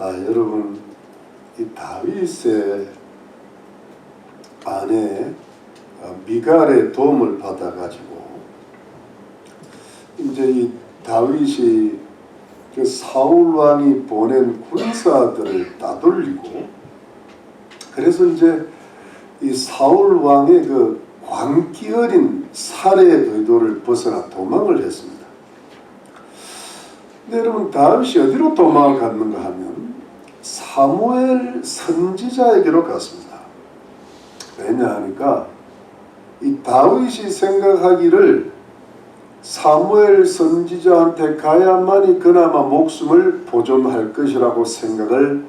여러분, 이 다윗의 아내 미갈의 도움을 받아가지고 이제 이 다윗이 그 사울 왕이 보낸 군사들을 따돌리고, 그래서 이제 이 사울 왕의 그 광기 어린 살해 의도를 벗어나 도망을 했습니다. 근데 여러분, 다윗이 어디로 도망을 갔는가 하면 사무엘 선지자에게로 갔습니다. 왜냐하니까 이 다윗이 생각하기를 사무엘 선지자한테 가야만이 그나마 목숨을 보존할 것이라고 생각을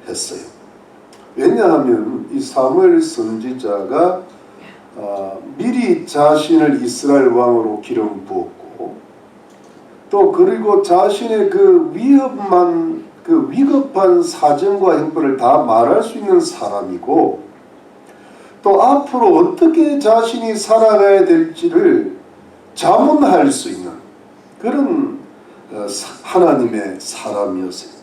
했어요. 왜냐하면 이 사무엘 선지자가 미리 자신을 이스라엘 왕으로 기름 부었고, 또 그리고 자신의 그 위급한 사정과 형편을 다 말할 수 있는 사람이고, 또 앞으로 어떻게 자신이 살아가야 될지를 자문할 수 있는 그런 하나님의 사람이었어요.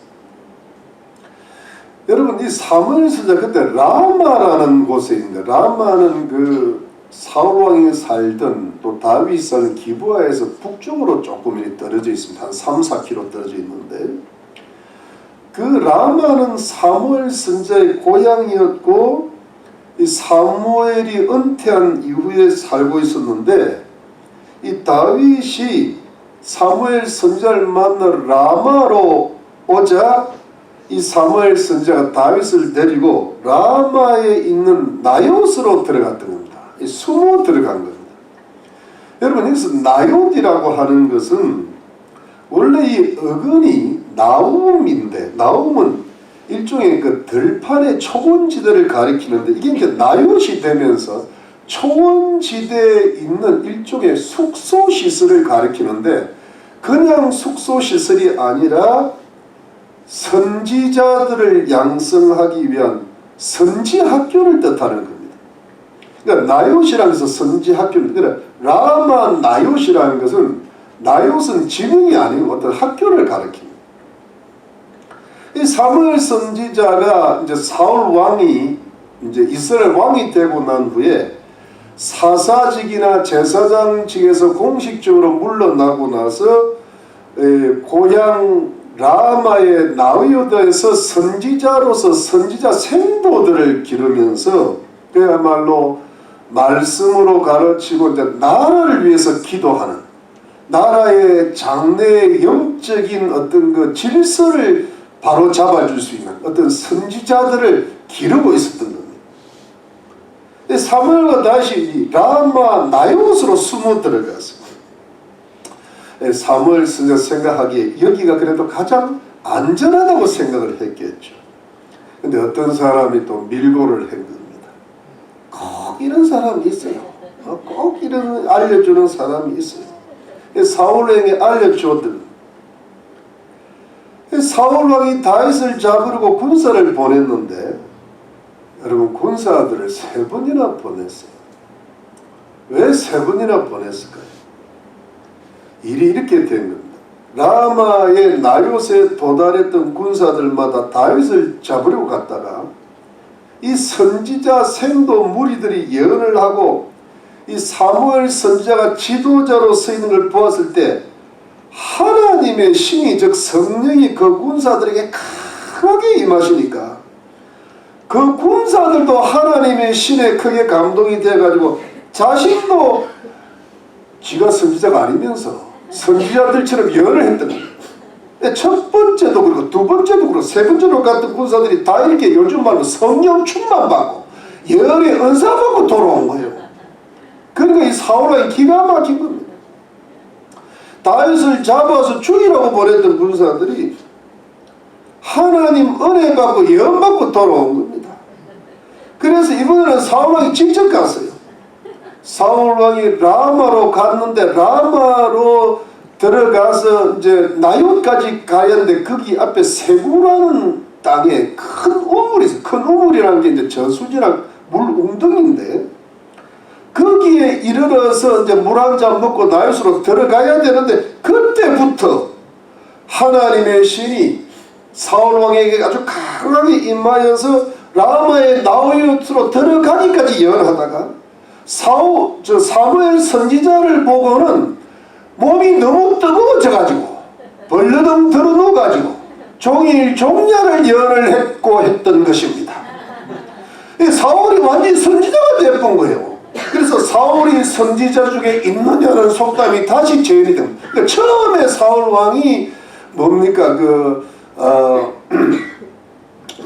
여러분, 이 사무엘 선지자 그때 라마라는 곳에 있는데, 라마는 그 사울 왕이 살던 또 다윗이 사는 기브아에서 북쪽으로 조금 떨어져 있습니다. 한 3-4km 떨어져 있는데, 그 라마는 사무엘 선지자의 고향이었고, 이 사무엘이 은퇴한 이후에 살고 있었는데, 이 다윗이 사무엘 선지자를 만나러 라마로 오자 이 사무엘 선지자가 다윗을 데리고 라마에 있는 나요스로 들어갔던 겁니다. 숨어 들어간 겁니다. 여러분, 여기서 나요디라고 하는 것은 원래 이 어근이 나움인데, 나움은 일종의 그 들판의 초원지대를 가리키는데, 이게 이제 나요시 되면서 초원지대에 있는 일종의 숙소시설을 가리키는데, 그냥 숙소시설이 아니라 선지자들을 양성하기 위한 선지학교를 뜻하는 겁니다. 그러니까 나요시라는 것은 선지학교입니다. 그러니까 라마 나요시라는 것은, 나요스는 지명이 아니고 어떤 학교를 가리킵니다. 이 사무엘 선지자가 이제 사울 왕이 이제 이스라엘 왕이 되고 난 후에 사사직이나 제사장직에서 공식적으로 물러나고 나서 고향 라마의 나요다에서 선지자로서 선지자 생도들을 기르면서 그야말로 말씀으로 가르치고 이제 나라를 위해서 기도하는, 나라의 장래의 영적인 어떤 그 질서를 바로 잡아줄 수 있는 어떤 선지자들을 기르고 있었던 겁니다. 사무엘과 다시 라마 나요스로 숨어 들어갔습니다. 사무엘 선지자 생각하기에 여기가 그래도 가장 안전하다고 생각을 했겠죠. 근데 어떤 사람이 또 밀고를 한 겁니다. 꼭 이런 사람이 있어요. 꼭 이런 알려주는 사람이 있어요. 사울에게 알려주었던, 사울 왕이 다윗을 잡으려고 군사를 보냈는데, 여러분, 군사들을 3번이나 보냈어요. 왜 3번이나 보냈을까요? 일이 이렇게 된 겁니다. 라마의 나요스에 도달했던 군사들마다 다윗을 잡으려고 갔다가 이 선지자 생도 무리들이 예언을 하고 이 사무엘 선지자가 지도자로 서 있는 걸 보았을 때 하나님의 신이, 즉 성령이 그 군사들에게 크게 임하시니까 그 군사들도 하나님의 신에 크게 감동이 되어가지고 자신도 지가 선지자가 아니면서 선지자들처럼 예언을 했던 거예요. 첫 번째도 그렇고 두 번째도 그렇고 세 번째로 갔던 군사들이 다 이렇게 요즘 말로 성령 충만받고 예언의 은사 받고 돌아온 거예요. 그러니까 이 사울왕이 기가 막힌 겁니다. 다윗을 잡아서 죽이라고 보냈던 군사들이 하나님 은혜 받고 예언 받고 돌아온 겁니다. 그래서 이번에는 사울왕이 직접 갔어요. 사울왕이 라마로 갔는데, 라마로 들어가서 이제 나요까지 가야 하는데 거기 앞에 세구라는 땅에 큰 우물이 있어요. 큰 우물이라는 게 이제 저수지랑 물 웅덩이인데, 거기에 이르러서 이제 물 한 잔 먹고 나요스로 들어가야 되는데, 그때부터 하나님의 신이 사울 왕에게 아주 강하게 임하여서 라마의 나오요트로 들어가기까지 예언하다가 사무엘 선지자를 보고는 몸이 너무 뜨거워져가지고 벌러덩 들어누워가지고 종일 종야를 예언을 했고 했던 것입니다. 사울이 완전히 선지자가 되어본 거예요. 그래서 사울이 선지자 중에 있느냐는 속담이 다시 재현이 됩니다. 그러니까 처음에 사울 왕이 뭡니까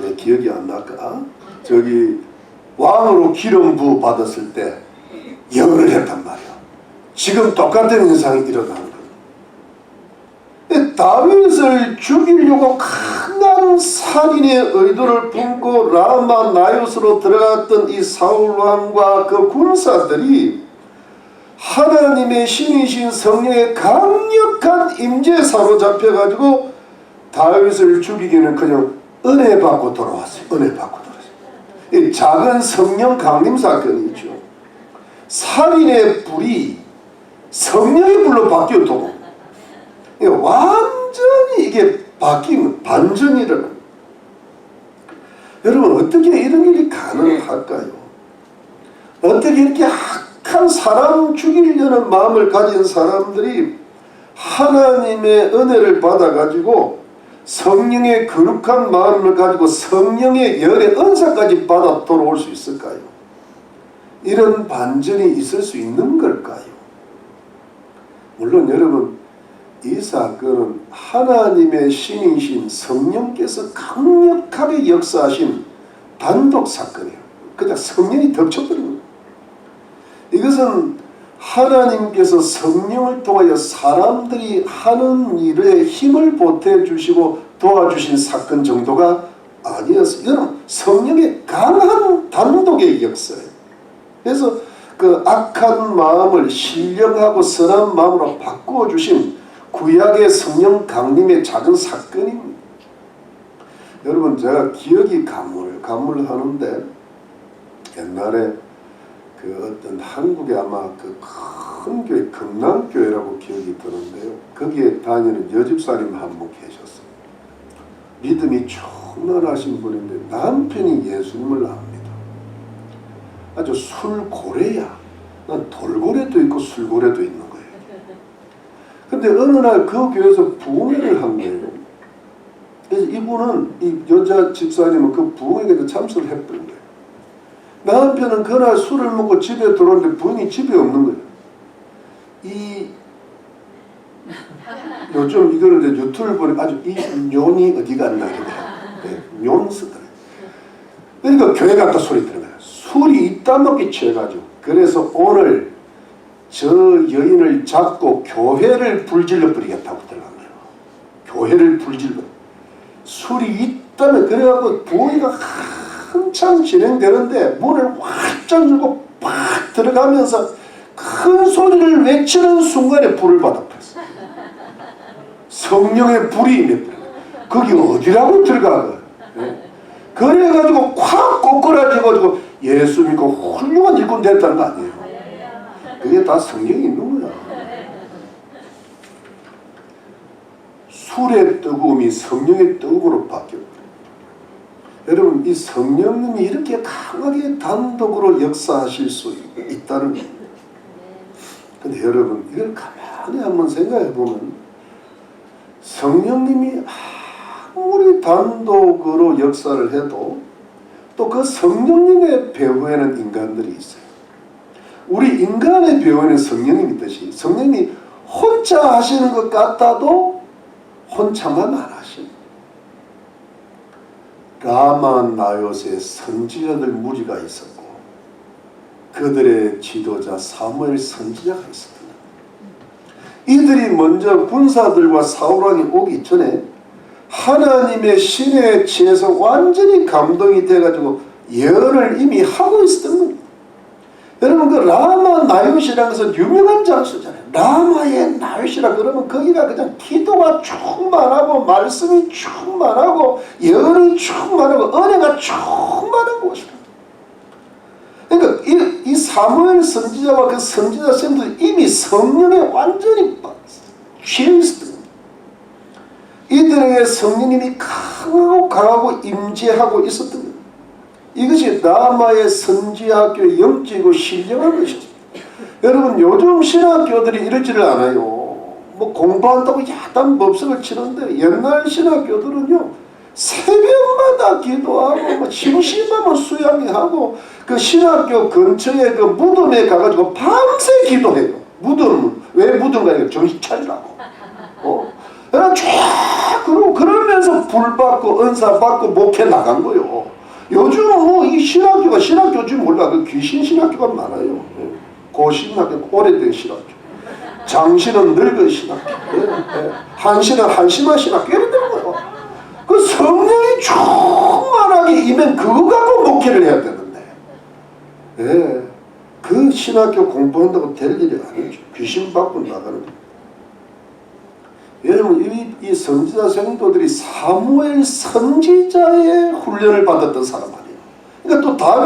왜 기억이 안 날까? 왕으로 기름 부어 받았을 때 예언을 했단 말이야. 지금 똑같은 현상이 일어나는 거예요. 다윗을 죽이려고 강한 살인의 의도를 품고 라마 나요스로 들어갔던 이 사울 왕과 그 군사들이 하나님의 신이신 성령의 강력한 임재에 사로잡혀가지고 다윗을 죽이기는 그냥 은혜 받고 돌아왔어요. 은혜 받고 돌아왔어요. 이 작은 성령 강림 사건이죠. 살인의 불이 성령의 불로 바뀌어도 완전히 이게 바뀐 반전이 일어납니다. 여러분 어떻게 이런 일이 가능할까요? 어떻게 이렇게 악한 사람 죽이려는 마음을 가진 사람들이 하나님의 은혜를 받아가지고 성령의 거룩한 마음을 가지고 성령의 열의 은사까지 받아 돌아올 수 있을까요? 이런 반전이 있을 수 있는 걸까요? 물론 여러분 이 사건은 하나님의 신이신 성령께서 강력하게 역사하신 단독 사건이에요. 그냥 성령이 덮쳐버린 거예요. 이것은 하나님께서 성령을 통하여 사람들이 하는 일에 힘을 보태주시고 도와주신 사건 정도가 아니었어요. 이건 성령의 강한 단독의 역사예요. 그래서 그 악한 마음을 신령하고 선한 마음으로 바꾸어 주신 구약의 성령 강림의 작은 사건입니다. 여러분 제가 기억이 가물하는데 옛날에 그 어떤 한국에 아마 그 큰 교회 금남교회라고 기억이 드는데요. 거기에 다니는 여집사님 한 분 계셨어요. 믿음이 충만하신 분인데 남편이 예수님을 압니다. 아주 술고래야. 난 돌고래도 있고 술고래도 있는 거예요. 근데 어느 날 그 교회에서 부흥회를 한 거예요. 그래서 이분은 이 여자 집사님은 그 부흥회에 참석을 했던 거예요. 남편은 그날 술을 먹고 집에 들어오는데 부인이 집에 없는 거예요. 요즘 이거를 이제 유튜브를 보니 아주 이 뇽이 어디 갔나 이래요. 네, 뇽스들. 그러니까 교회 갔다 소리 들어가요. 술이 이따먹기 취해가지고. 그래서 오늘 저 여인을 잡고 교회를 불질러 버리겠다고 들어간 거예요. 교회를 불질러. 술이 있다면 그래갖고 부흥회가 한참 진행되는데 문을 활짝 열고 팍 들어가면서 큰 소리를 외치는 순간에 불을 받아버렸어요. 성령의 불이 임해버려요. 거기 어디라고 들어가? 네. 그래가지고 콱 꼬꾸라져가지고 예수 믿고 훌륭한 일꾼 됐다는 거 아니에요. 그게 다 성경이 있는 거야. 술의 뜨거움이 성령의 뜨거움으로 바뀌었어요. 여러분 이 성령님이 이렇게 강하게 단독으로 역사하실 수 있다는 겁니다. 근데 여러분 이걸 가만히 한번 생각해 보면 성령님이 아무리 단독으로 역사를 해도 또 그 성령님의 배후에는 인간들이 있어요. 우리 인간의 배후에는 성령님 있듯이 성령님이 혼자 하시는 것 같아도 혼자만 안 하십니다. 라마 나요스에 선지자들 무리가 있었고 그들의 지도자 사무엘 선지자가 있었습니다. 이들이 먼저 군사들과 사울왕이 오기 전에 하나님의 신에 취해서 완전히 감동이 돼가지고 예언을 이미 하고 있었던 겁니다. 여러분 그 라마 나요시라는 것은 유명한 장소잖아요. 라마의 나요시라 그러면 거기가 그냥 기도가 충만하고 말씀이 충만하고 예언이 충만하고 은혜가 충만한 곳이다. 그러니까 이 사무엘 선지자와 그 선지자 선생들이 이미 성령에 완전히 취해 있었던 겁니다. 이들에게 성령님이 강하고 임재하고 있었던 것. 이것이 라마의 선지학교의 영적이고 신령한 것이었습니다. 여러분 요즘 신학교들이 이러지를 않아요. 뭐 공부한다고 야단 법석을 치는데 옛날 신학교들은요 새벽마다 기도하고 뭐 심심하면 수양회하고 그 신학교 근처에 그 무덤에 가가지고 밤새 기도해요. 무덤 왜 무덤 가니까 정신 차리라고. 그냥 쫙 그러면서 불 받고 은사 받고 목회 나간 거요. 요즘 뭐 이 신학교가 신학교 줄 몰라. 그 귀신 신학교가 많아요. 고신학교 오래된 신학교. 장신은 늙은 신학교. 한신은 한심한 신학교. 이런 거요. 그 성령이 충만하게 임한 그거 갖고 목회를 해야 되는데. 그 신학교 공부한다고 될 일이 아니죠. 귀신 받고 나가는 거. 여러분 이 선지자 성도들이 사무엘 선지자의 훈련을 받았던 사람 아니에요. 그러니까 또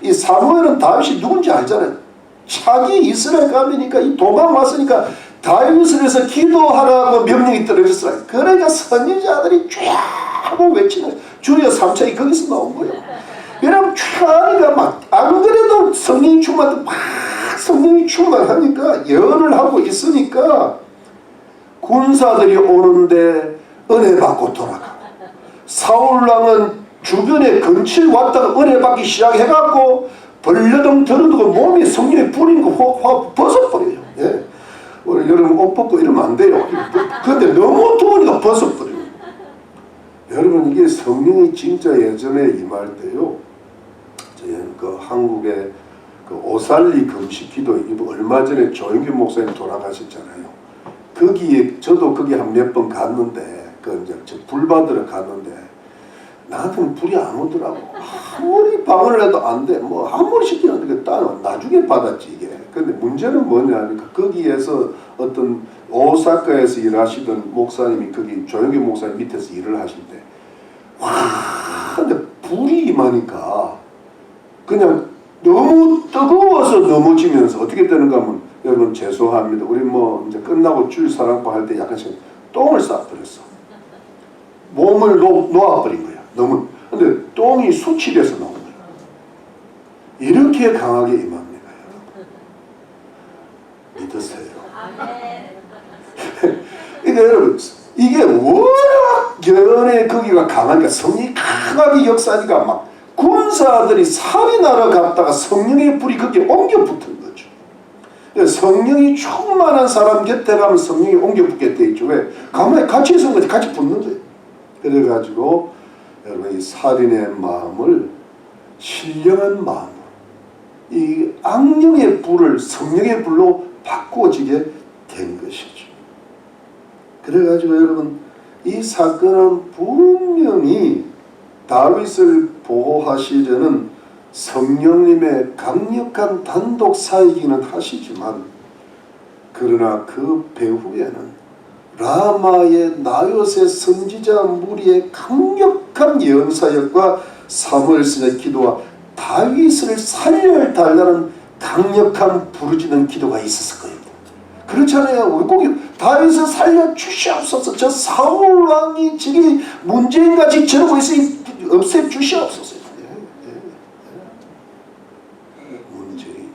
이 사무엘은 다윗이 누군지 알잖아요. 차기 이스라엘 가면이니까 이 도망 왔으니까 다윗을 해서 기도하라고 명령이 떨어졌어요. 그러니까 선지자들이 쫙 하고 외치는 주여 삼차이 거기서 나온 거예요. 여러분 쫙 막 안 그래도 성령이 충만하니까 예언을 하고 있으니까 군사들이 오는데 은혜 받고 돌아가고 사울왕은 주변에 근처에 왔다가 은혜 받기 시작해갖고 벌레등 들어두고 몸에 성령이 뿌린 거 벗어버려요. 우리 여러분 옷 벗고 이러면 안 돼요. 그런데 너무 더우니까 벗어버려요. 여러분 이게 성령이 진짜 예전에 임할 때요. 저희는 그 한국의 그 오살리 금식기도 얼마 전에 조영규 목사님 돌아가셨잖아요. 거기에 저도 거기 한 몇 번 갔는데 그 이제 저 불 받으러 갔는데 나한테는 불이 안 오더라고. 아무리 방언을 해도 안 돼. 뭐 아무리 시키는데 따로 나중에 받았지 이게. 근데 문제는 뭐냐니까 거기에서 어떤 오사카에서 일하시던 목사님이 거기 조영규 목사님 밑에서 일을 하실 때 와 근데 불이 임하니까 그냥 너무 뜨거워서 넘어지면서 어떻게 되는가 하면 여러분 죄송합니다. 우리 뭐 이제 끝나고 주일 사랑방 할 때 약간씩 똥을 싸버렸어. 몸을 놓아버린 거야. 너무. 근데 똥이 수치돼서 나온 거야. 이렇게 강하게 임합니다, 여러분. 믿으세요. 그러니까 여러분 이게 워낙 연애 거기가 강하니까 성령이 강하게 역사하니까 막 군사들이 살인하러 갔다가 성령의 불이 거기에 옮겨 붙은 거죠. 성령이 충만한 사람 곁에 가면 성령이 옮겨 붙게 돼 있죠. 왜? 가만히 같이 있으면 거지 같이 붙는 거예요. 그래가지고 여러분 이 살인의 마음을 신령한 마음으로 이 악령의 불을 성령의 불로 바꾸어지게 된 것이죠. 그래가지고 여러분 이 사건은 분명히 다윗을 보호하시려는 성령님의 강력한 단독 사이기는 하시지만 그러나 그 배후에는 라마의 나요새 선지자 무리의 강력한 예언사역과 사무엘서의 기도와 다윗을 살려달라는 강력한 부르짖는 기도가 있었을 거예요. 그렇잖아요. 우리 꼭 다윗을 살려 주시옵소서. 저 사울 왕이 저기 문재인같이 저러고 있으니 없애 주시옵소서. 문재인.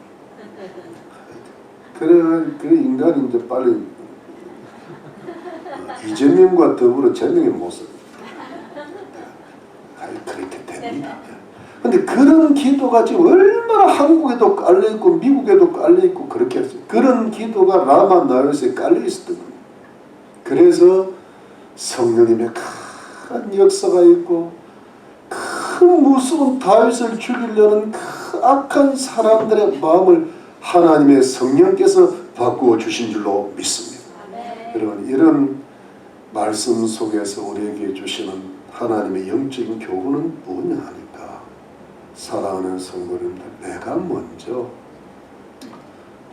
그래 그 인간이 이제 빨리 이재명과 더불어 제명의 모습. 그렇게 됩니다. 근데 그런 기도가 지금 얼마나 한국에도 깔려있고 미국에도 깔려있고 그렇게 했어요. 그런 기도가 라마 나요스에 깔려있었던 겁니다. 그래서 성령님의 큰 역사가 있고 큰 무서운 다윗을 죽이려는 그 악한 사람들의 마음을 하나님의 성령께서 바꾸어 주신 줄로 믿습니다. 여러분 이런 말씀 속에서 우리에게 주시는 하나님의 영적인 교훈은 뭐냐 하니까 사랑하는 성도님들, 내가 먼저,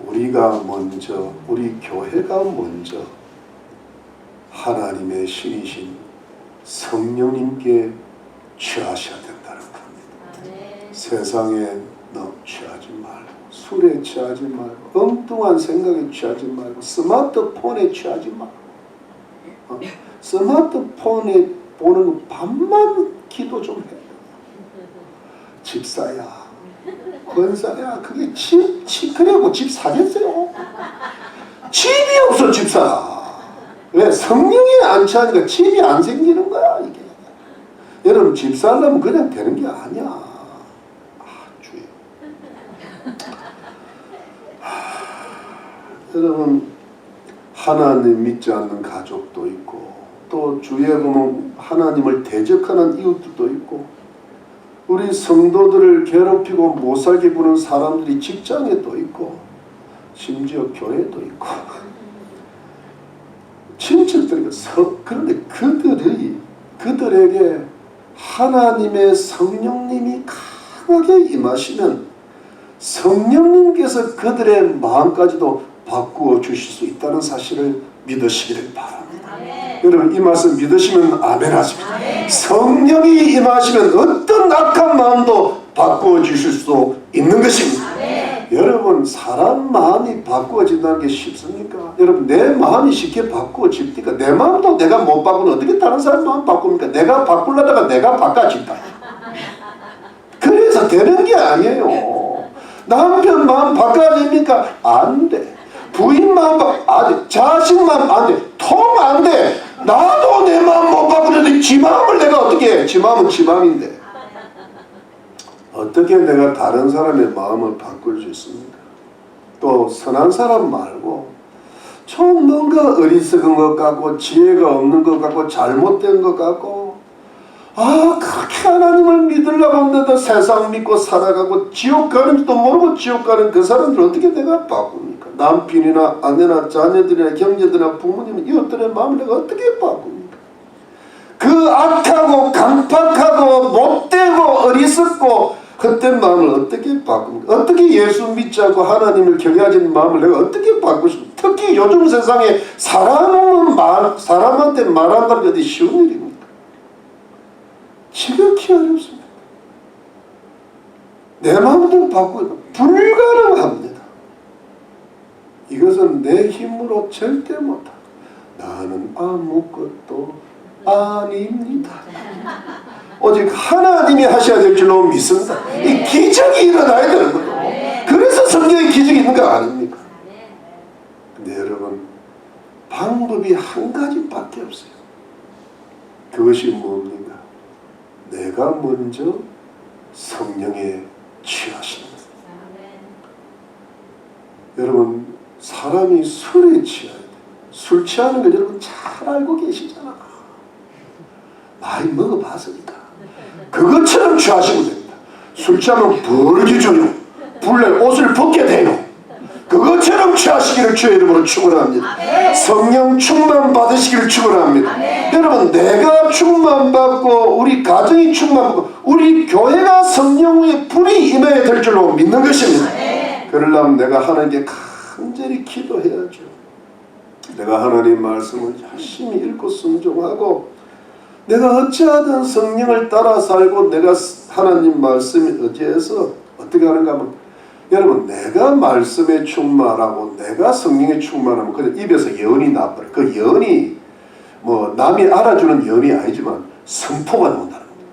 우리가 먼저, 우리 교회가 먼저 하나님의 신이신 성령님께 취하셔야 된다는 겁니다. 세상에 너무 취하지 말고, 술에 취하지 말고, 엉뚱한 생각에 취하지 말고, 스마트폰에 취하지 말고, 스마트폰에 보는 거 밤만 기도 좀 해. 집사야, 권사야, 그게 그래고 집 사겠어요? 집이 없어, 집사가. 왜? 성령이 안 차니까 집이 안 생기는 거야, 이게. 여러분, 집 살려면 그냥 되는 게 아니야. 주여. 여러분, 하나님 믿지 않는 가족도 있고, 또 주위에 보면 하나님을 대적하는 이웃들도 있고, 우리 성도들을 괴롭히고 못살게 구는 사람들이 직장에 또 있고, 심지어 교회도 있고, 친척들이 그런데 그들에게 하나님의 성령님이 강하게 임하시면 성령님께서 그들의 마음까지도 바꾸어 주실 수 있다는 사실을 믿으시기를 바랍니다. 여러분, 이 말씀 믿으시면 아멘 하십시오. 성령이 임하시면 어떤 악한 마음도 바꾸어 주실 수 있는 것입니다. 여러분, 사람 마음이 바꾸어진다는 게 쉽습니까? 여러분, 내 마음이 쉽게 바꾸어집니까? 내 마음도 내가 못 바꾸면 어떻게 다른 사람 마음 바꿉니까? 내가 바꾸려다가 내가 바꿔진다. 그래서 되는 게 아니에요. 남편 마음 바꿔집니까? 안 돼. 부인 마음 안 돼. 자식 마음 안 돼. 통 안 돼. 나도 내 마음 못 바꾸는데 지 마음을 내가 어떻게 해? 지 마음은 지 마음인데. 어떻게 내가 다른 사람의 마음을 바꿀 수 있습니까? 또 선한 사람 말고 좀 뭔가 어리석은 것 같고 지혜가 없는 것 같고 잘못된 것 같고 그렇게 하나님을 믿으려고 하는데도 세상 믿고 살아가고 지옥 가는지도 모르고 지옥 가는 그 사람들 어떻게 내가 바꿉니까? 남편이나 아내나 자녀들이나 형제들이나 부모님 이웃들의 마음을 내가 어떻게 바꿉니까? 그 악하고 강팍하고 못되고 어리석고 헛된 마음을 어떻게 바꿉니까? 어떻게 예수 믿지 않고 하나님을 경외하지 않는 마음을 내가 어떻게 바꿀 수 있습니까? 특히 요즘 세상에 사람한테 말한다는 게 어디 쉬운 일입니까? 지극히 어렵습니다. 내 마음도 바꾸기가 불가능합니다. 이것은 내 힘으로 절대 못합니다. 나는 아무것도 아닙니다. 오직 하나님이 하셔야 될 줄로 믿습니다. 이 기적이 일어나야 되는 거예요. 그래서 성경에 기적이 있는 거 아닙니까? 근데 여러분, 방법이 한 가지밖에 없어요. 그것이 뭡니까? 내가 먼저 성령에 취하시는 거예요. 여러분, 사람이 술에 취해야 돼요. 술 취하는 걸 여러분 잘 알고 계시잖아. 많이 먹어봤으니까. 그것처럼 취하시면 됩니다. 술 취하면 벌기줘요. 불내 옷을 벗게 돼요. 그것처럼 취하시기를 주의 이름으로 축원합니다. 성령 충만 받으시기를 축원합니다. 여러분, 내가 충만받고 우리 가정이 충만받고 우리 교회가 성령의 불이 임해야 될 줄로 믿는 것입니다. 그러려면 내가 하나님께 간절히 기도해야죠. 내가 하나님 말씀을 열심히 읽고 순종하고 내가 어찌하든 성령을 따라 살고 내가 하나님 말씀에 의지해서 어떻게 하는가 하면 여러분, 내가 말씀에 충만하고 내가 성령에 충만하면 그냥 입에서 예언이 나버려. 그 예언이 뭐 남이 알아주는 예언이 아니지만 선포가 나온다는 겁니다.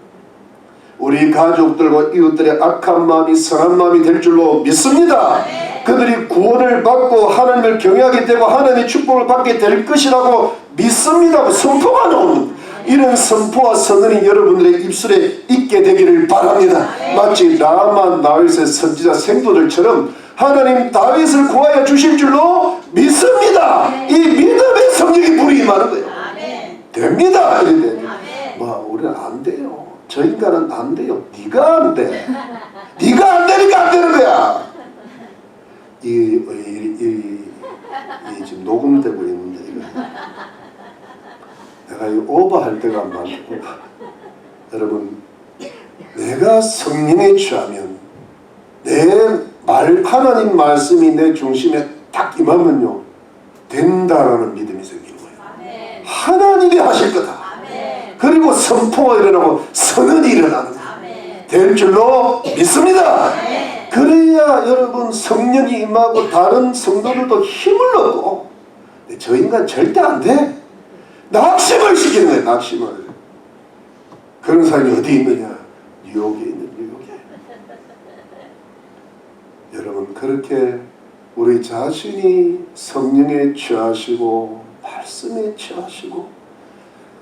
우리 가족들과 이웃들의 악한 마음이 선한 마음이 될 줄로 믿습니다. 그들이 구원을 받고 하나님을 경외하게 되고 하나님의 축복을 받게 될 것이라고 믿습니다. 선포가 나옵니다. 이런 선포와 선언이 여러분들의 입술에 있게 되기를 바랍니다. 마치 라마 다윗의 선지자 생도들처럼 하나님 다윗을 구하여 주실 줄로 믿습니다. 이 믿음의 성령이 불이 임하는 거예요. 됩니다. 뭐 우리는 안 돼요. 저 인간은 안 돼요. 네가 안 돼. 네가 안 되니까 안 되는 거야. 이 지금 녹음되고 있는데 이거. 내가 이 오버할 때가 많고 여러분, 내가 성령에 취하면 내 하나님 말씀이 내 중심에 딱 임하면요 된다라는 믿음이 생기는 거예요. 하나님이 하실 거다. 그리고 선포가 일어나고 선언이 일어나는 거예요. 될 줄로 믿습니다. 그래야 여러분 성령이 임하고 다른 성도들도 힘을 얻고 저 인간 절대 안 돼. 낙심을 시키는 거예요. 낙심을. 그런 사람이 어디 있느냐? 뉴욕에 있는 뉴욕에. 여러분, 그렇게 우리 자신이 성령에 취하시고 말씀에 취하시고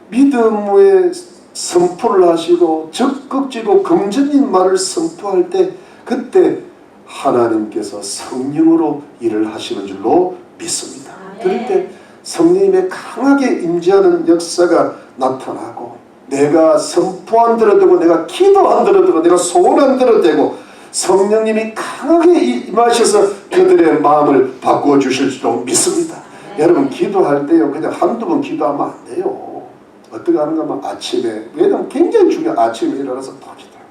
믿음의 선포를 하시고 적극적이고 긍정적인 말을 선포할 때 그때 하나님께서 성령으로 일을 하시는 줄로 믿습니다. 그럴 때 성령님의 강하게 임재하는 역사가 나타나고 내가 선포 안 들어도 내가 기도 안 들어도 내가 소원 안 들어도 성령님이 강하게 임하셔서 그들의 마음을 바꾸어 주실 줄로 믿습니다. 여러분, 기도할 때요 그냥 한두 번 기도하면 안 돼요. 어떻게 하는가 하면 아침에, 왜냐면 굉장히 중요한, 아침에 일어나서 또 기도하고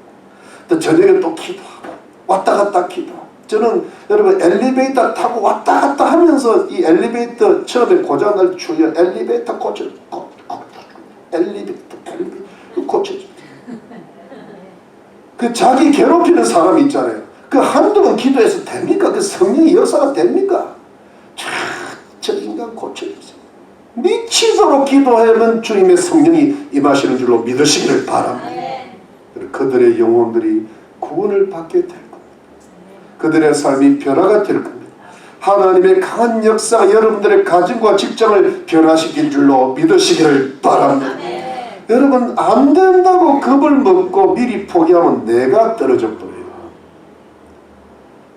또 저녁에 또 기도하고 왔다 갔다 기도하고. 저는 여러분 엘리베이터 타고 왔다 갔다 하면서 이 엘리베이터 처음에 고장날 주여 엘리베이터 고쳐 엘리베이터 고쳐줘. 그 자기 괴롭히는 사람이 있잖아요. 그 한두 번 기도해서 됩니까? 그 성령의 역사가 됩니까? 저 인간 고쳐주세요. 미치도록 기도하면 주님의 성령이 임하시는 줄로 믿으시기를 바랍니다. 그들의 영혼들이 구원을 받게 될 겁니다. 그들의 삶이 변화가 될 겁니다. 하나님의 강한 역사가 여러분들의 가정과 직장을 변화시킬 줄로 믿으시기를 바랍니다. 여러분, 안 된다고 겁을 먹고 미리 포기하면 내가 떨어져 버려요.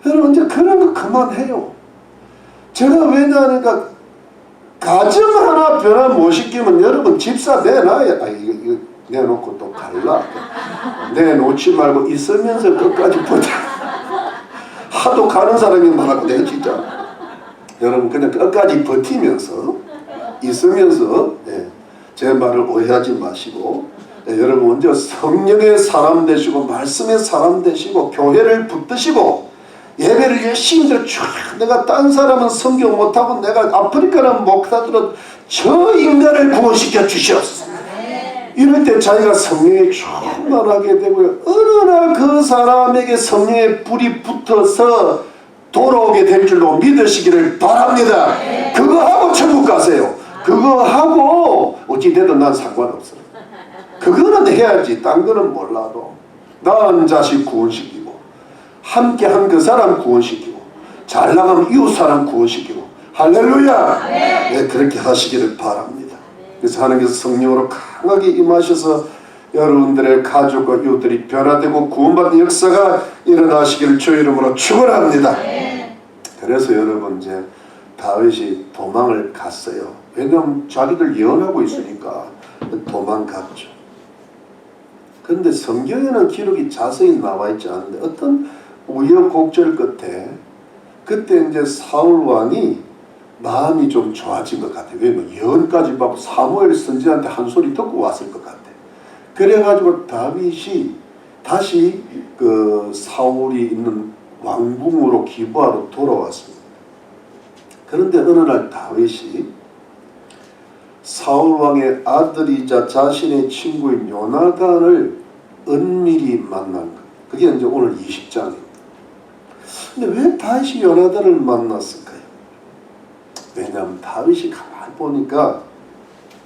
여러분, 이제 그런 거 그만해요. 제가 왜냐하니까 가정 하나 변화 못 시키면 여러분 집사 내놔야, 이거 내놓고 또 갈라. 내놓지 말고 있으면서 끝까지 버텨. 하도 가는 사람이 많았고 내가 진짜 여러분 그냥 끝까지 버티면서 있으면서 제 말을 오해하지 마시고 여러분 먼저 성령의 사람 되시고 말씀의 사람 되시고 교회를 붙드시고 예배를 열심히 들어. 내가 딴 사람은 성경 못하고 내가 아프리카는 목사들은 저 인간을 구원시켜 주시옵소서. 이럴 때 자기가 성령에 충만하게 되고요. 어느 날 그 사람에게 성령의 불이 붙어서 돌아오게 될 줄로 믿으시기를 바랍니다. 그거 하고 천국 가세요. 그거 하고 어찌되든 난 상관없어요. 그거는 해야지. 딴 거는 몰라도 낳은 자식 구원시키고 함께 한 그 사람 구원시키고 잘 나가면 이웃 사람 구원시키고 할렐루야. 네, 그렇게 하시기를 바랍니다. 그래서 하나님께서 성령으로 강하게 임하셔서 여러분들의 가족과 이웃들이 변화되고 구원받는 역사가 일어나시기를 주의 이름으로 축원합니다. 그래서 여러분 이제 다윗이 도망을 갔어요. 왜냐하면 자기들 예언하고 있으니까 도망갔죠. 그런데 성경에는 기록이 자세히 나와 있지 않은데 어떤 우여곡절 끝에 그때 이제 사울 왕이 마음이 좀 좋아진 것 같아요. 왜냐면 예언까지 받고 사무엘 선지자한테 한 소리 듣고 왔을 것 같아요. 그래가지고 다윗이 다시 그 사울이 있는 왕궁으로 기부하러 돌아왔습니다. 그런데 어느 날 다윗이 사울 왕의 아들이자 자신의 친구인 요나단을 은밀히 만난 거예요. 그게 이제 오늘 20장입니다. 근데 왜 다윗이 요나단을 만났을까요? 왜냐하면 다윗이 가만히 보니까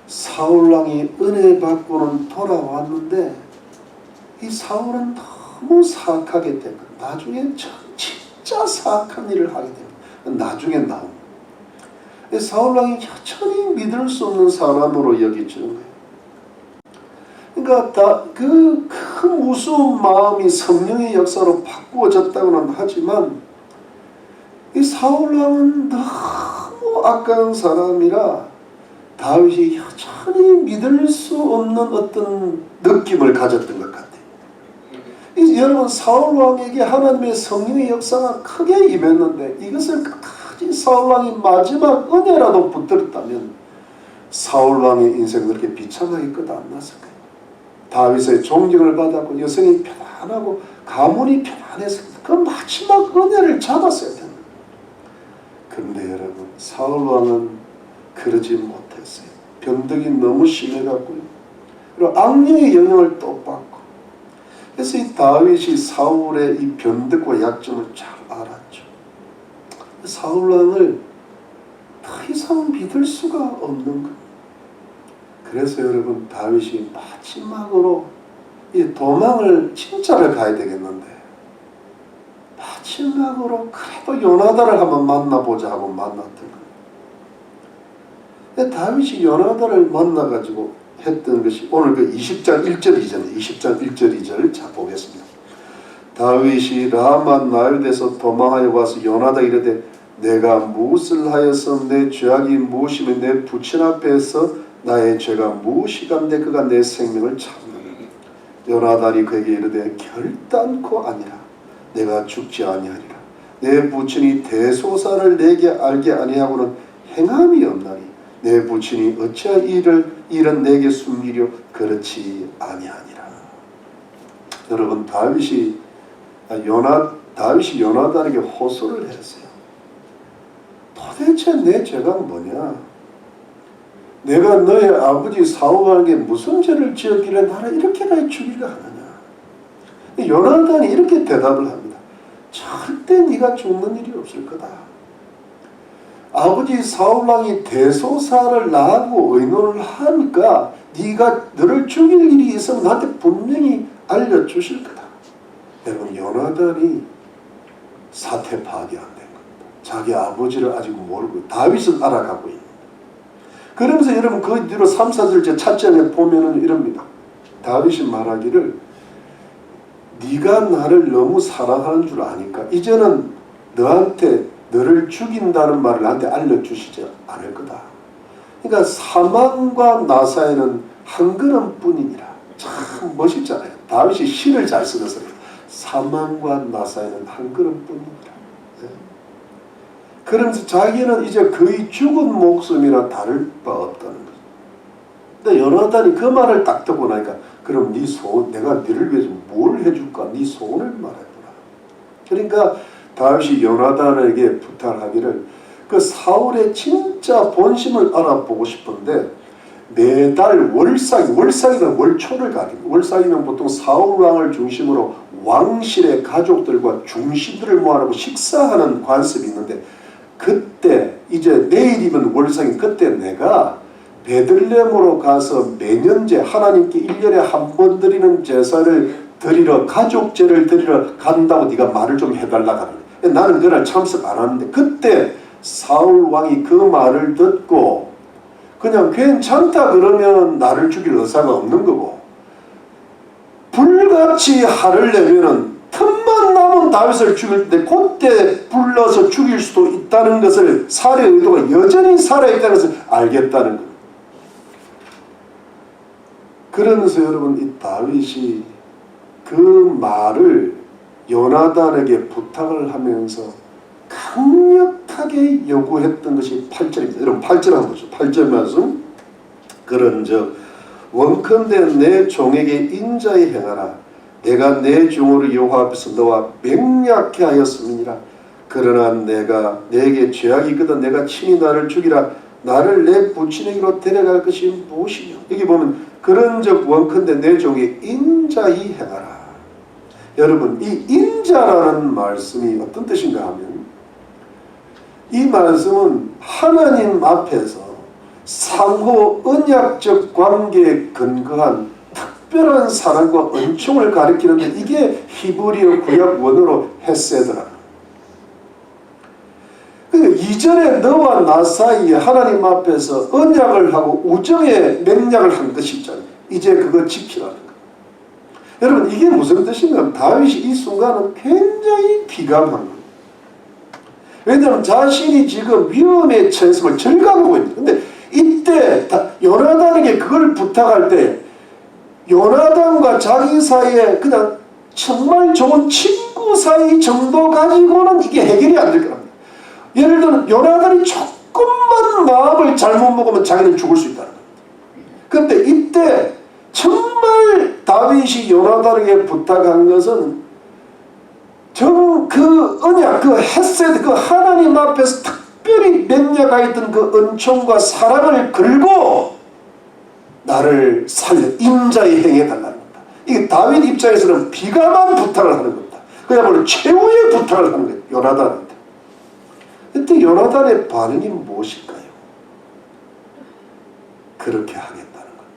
사울왕이 은혜 받고는 돌아왔는데 이 사울은 너무 사악하게 되고 나중에 진짜 사악한 일을 하게 됩니다. 나중에 나옵니다. 사울왕이 여전히 믿을 수 없는 사람으로 여겨지는 거예요. 그러니까 그 큰 무서운 마음이 성령의 역사로 바꾸어졌다고는 하지만 이 사울왕은 너무 악한 사람이라 다윗이 여전히 믿을 수 없는 어떤 느낌을 가졌던 것 같아요. 여러분 사울왕에게 하나님의 성령의 역사가 크게 임했는데 이것을 끝까지 사울왕이 마지막 은혜라도 붙들었다면 사울왕의 인생 그렇게 비참하게 끝 안 났을까요? 다윗의 존경을 받았고 여성이 편안하고 가문이 편안해서 그 마지막 은혜를 잡았어야 됩니다. 그런데 여러분 사울왕은 그러지 못했어요. 변덕이 너무 심해갖고요. 그리고 악령의 영향을 또 받고. 그래서 이 다윗이 사울의 이 변덕과 약점을 잘 알았죠. 사울왕을 더 이상 믿을 수가 없는 거예요. 그래서 여러분 다윗이 마지막으로 이 도망을 진짜를 가야 되겠는데 마지막으로 그래도 요나단을 한번 만나보자 하고 만났던 거예요. 다윗이 요나단을 만나가지고 했던 것이 오늘 그 20장 1절 이전에 20장 1절 2절을 자 보겠습니다. 다윗이 라마 나요대에서 도망하여 와서 요나단에게 이르되 내가 무엇을 하여서 내 죄악이 무엇이며 내 부친 앞에서 나의 죄가 무엇이간데 그가 내 생명을 찾느냐. 요나단이 그에게 이르되 결단코 아니라 내가 죽지 아니하리라. 내 부친이 대소사를 내게 알게 아니하고는 행함이 없나니 내 부친이 어찌하여 이런 내게 숨기려 그렇지 아니하니라. 여러분 다윗이 요나단에게 호소를 했어요. 도대체 내 죄가 뭐냐? 내가 너의 아버지 사울에게 무슨 죄를 지었길래 나를 이렇게까지 죽이려 하느냐? 요나단이 이렇게 대답을 합니다. 절대 네가 죽는 일이 없을 거다. 아버지 사울왕이 대소사를 나하고 의논을 하니까 네가 너를 죽일 일이 있으면 나한테 분명히 알려주실 거다. 여러분 요나단이 사태 파악이 안 된 겁니다. 자기 아버지를 아직 모르고 다윗은 알아가고 있는. 그러면서 여러분 그 뒤로 3, 4절째 차장에 보면은 이럽니다. 다윗이 말하기를 네가 나를 너무 사랑하는 줄 아니까 이제는 너를 죽인다는 말을 나한테 알려주시지 않을 거다. 그러니까 사망과 나 사이는 한 걸음뿐이니라. 참 멋있잖아요. 다윗이 시를 잘 쓰면서 사망과 나 사이는 한 걸음뿐이니라. 네. 그러면서 자기는 이제 거의 죽은 목숨이나 다를 바 없다는 거죠. 근데 요나단이 그 말을 딱 듣고 나니까 그럼 네 소원, 내가 너를 위해서 뭘 해줄까? 네 소원을 말해보라. 그러니까 다윗이 요나단에게 부탁하기를 그 사울의 진짜 본심을 알아보고 싶은데 매달 월삭이는 월초를 가립니다. 월삭이는 보통 사울왕을 중심으로 왕실의 가족들과 중심들을 모아놓고 식사하는 관습이 있는데 그때 이제 내일이면 월삭인 그때 내가 베들레헴으로 가서 매년제 하나님께 1년에 한 번 드리는 제사를 드리러 가족제를 드리러 간다고 네가 말을 좀 해달라 하는. 나는 그날 참석 안 하는데 그때 사울 왕이 그 말을 듣고 그냥 괜찮다 그러면 나를 죽일 의사가 없는 거고 불같이 화를 내면은 틈만 나면 다윗을 죽일 때 그때 불러서 죽일 수도 있다는 것을 살해 의도가 여전히 살아있다는 것을 알겠다는 것. 그러면서 여러분 이 다윗이 그 말을 요나단에게 부탁을 하면서 강력하게 요구했던 것이 8절입니다. 여러분 8절 한번 보죠. 8절 말씀. 그런즉 원컨대 내 종에게 인자히 행하라. 내가 내 종으로 여호와 앞에서 너와 맹약케 하였음이니라. 그러나 내가 내게 죄악이 있거든 내가 친히 나를 죽이라. 나를 내 부친에게로 데려갈 것이 무엇이냐. 여기 보면 그런즉 원컨대 내 종에게 인자히 행하라. 여러분 이 인자라는 말씀이 어떤 뜻인가 하면 이 말씀은 하나님 앞에서 상호 언약적 관계에 근거한 특별한 사랑과 은총을 가리키는데 이게 히브리어 구약 원어로 헤세드라. 그러니까 이전에 너와 나 사이에 하나님 앞에서 언약을 하고 우정의 맹약을 한 것이 있잖아요. 이제 그거 지키라는 거예요. 여러분 이게 무슨 뜻인가? 다윗이 이 순간은 굉장히 비감한 거예요. 왜냐하면 자신이 지금 위험에 처했음을 절감하고 있는. 근데 이때 요나단에게 그걸 부탁할 때 요나단과 자기 사이에 그냥 정말 좋은 친구 사이 정도 가지고는 이게 해결이 안 될 겁니다. 예를 들면 요나단이 조금만 마음을 잘못 먹으면 자기는 죽을 수 있다는 겁니다. 그런데 이때 정말 다윗이 요나단에게 부탁한 것은 그 언약, 그 헤세드, 그 하나님 앞에서 특별히 맹약하였던 그 은총과 사랑을 걸고 나를 살려 인자히 행해달라는 겁니다. 이게 다윗 입장에서는 비감한 부탁을 하는 겁니다. 그야말로 최후의 부탁을 하는 거예요. 요나단한테. 그때 요나단의 반응이 무엇일까요? 그렇게 하겠다는 겁니다.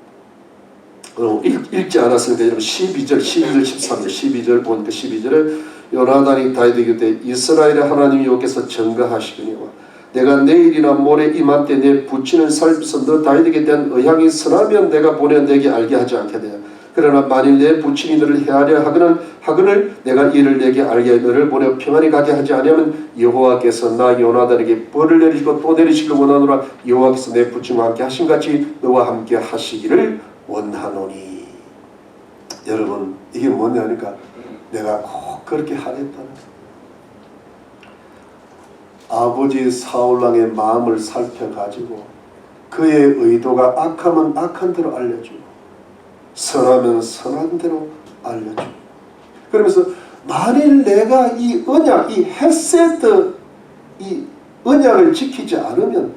읽지 않았으니까 여러분 12절, 13절, 12절 보니까 12절에 요나단이 다윗에게 때 이스라엘의 하나님 여호와께서 증거하시거니와 내가 내일이나 모레 이맘때 내 부친을 살펴서 너 다윗에게 대한 의향이 선하면 내가 보내 내게 알게 하지 않겠느냐. 그러나 만일 내 부친이 너를 해하려 하거늘 내가 이를 내게 알게 너를 보내 평안히 가게 하지 아니하면 여호와께서 나 요나단에게 벌을 내리시고 또 내리시기를 원하노라. 여호와께서 내 부친과 함께 하신같이 너와 함께 하시기를 원하노니. 여러분 이게 뭐냐니까 내가 꼭 그렇게 하겠다는 아버지 사울왕의 마음을 살펴가지고 그의 의도가 악하면 악한 대로 알려주고 선하면 선한 대로 알려주고 그러면서 만일 내가 이 언약, 이 헤세드 이 언약을 지키지 않으면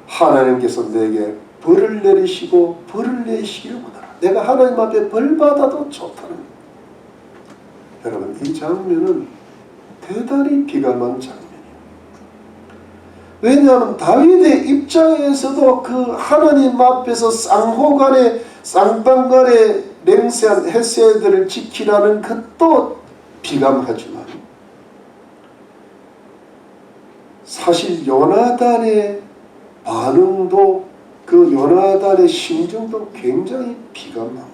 하나님께서 내게 벌을 내리시고 벌을 내시기를 원하라. 내가 하나님 앞에 벌 받아도 좋다는 거예요. 여러분 이 장면은 대단히 비감한 장면이에요. 왜냐하면 다윗의 입장에서도 그 하나님 앞에서 쌍호간에 쌍방간에 맹세한 헤세드를 지키라는 것도 비감하지만 사실 요나단의 반응도 그 요나단의 심정도 굉장히 비감한 거예요.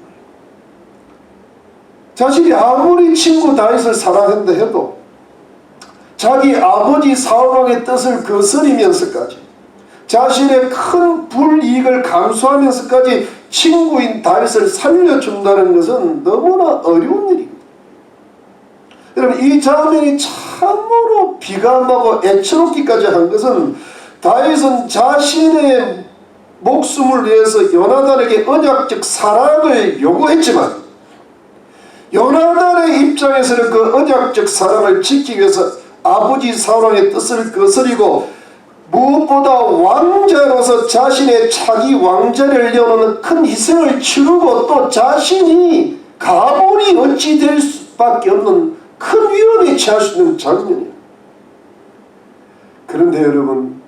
자신이 아무리 친구 다윗을 사랑한다 해도 자기 아버지 사울왕의 뜻을 거스리면서까지 자신의 큰 불이익을 감수하면서까지 친구인 다윗을 살려준다는 것은 너무나 어려운 일입니다. 여러분 이 장면이 참으로 비감하고 애처롭기까지 한 것은 다윗은 자신의 목숨을 위해서 요나단에게 언약적 사랑을 요구했지만 요나단의 입장에서는 그 언약적 사랑을 지키기 위해서 아버지 사울왕의 뜻을 거스리고 무엇보다 왕자로서 자신의 차기 왕자를 내어놓는 큰 희생을 치르고 또 자신이 가문이 어찌 될 수밖에 없는 큰 위험에 처할 수 있는 장면이에요. 그런데 여러분